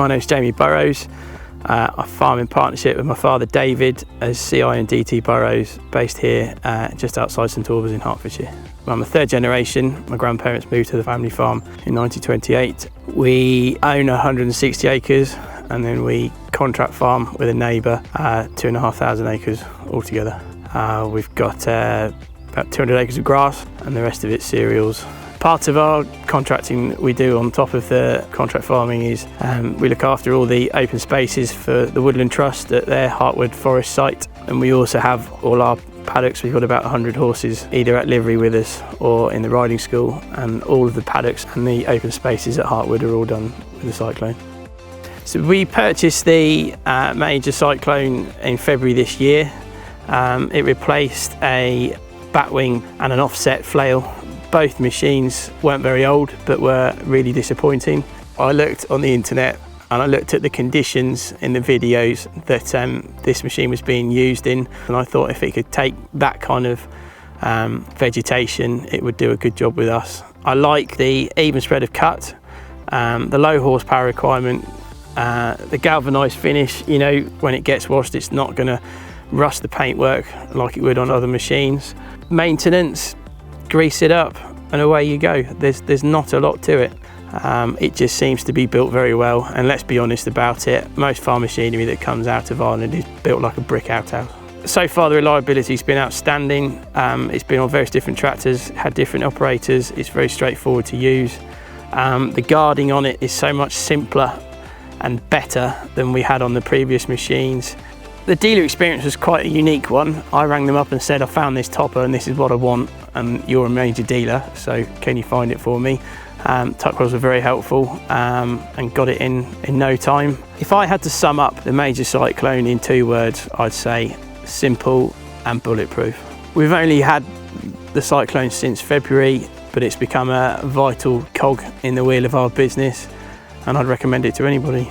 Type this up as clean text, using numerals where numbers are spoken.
My name's Jamie Burrows. I farm in partnership with my father David as CI and DT Burrows, based here just outside St Albans in Hertfordshire. I'm a third generation. My grandparents moved to the family farm in 1928. We own 160 acres and then we contract farm with a neighbour, 2,500 acres altogether. We've got about 200 acres of grass and the rest of it's cereals. Part of our contracting we do on top of the contract farming is we look after all the open spaces for the Woodland Trust at their Heartwood Forest site, and we also have all our paddocks. We've got about 100 horses either at livery with us or in the riding school, and all of the paddocks and the open spaces at Heartwood are all done with the Cyclone. So we purchased the Major Cyclone in February this year. It replaced a batwing and an offset flail. Both machines weren't very old, but were really disappointing. I looked on the internet and I looked at the conditions in the videos that this machine was being used in, and I thought if it could take that kind of vegetation, it would do a good job with us. I like the even spread of cut, the low horsepower requirement, the galvanised finish. You know, when it gets washed, it's not going to rust the paintwork like it would on other machines. Maintenance, grease it up and away you go. There's not a lot to it. It just seems to be built very well, and let's be honest about it, most farm machinery that comes out of Ireland is built like a brick outhouse. So far the reliability's been outstanding. It's been on various different tractors, had different operators. It's very straightforward to use. The guarding on it is so much simpler and better than we had on the previous machines. The dealer experience was quite a unique one. I rang them up and said, I found this topper and this is what I want, and you're a major dealer, so can you find it for me? Tuckwells were very helpful and got it in no time. If I had to sum up the Major Cyclone in 2 words, I'd say simple and bulletproof. We've only had the Cyclone since February, but it's become a vital cog in the wheel of our business, and I'd recommend it to anybody.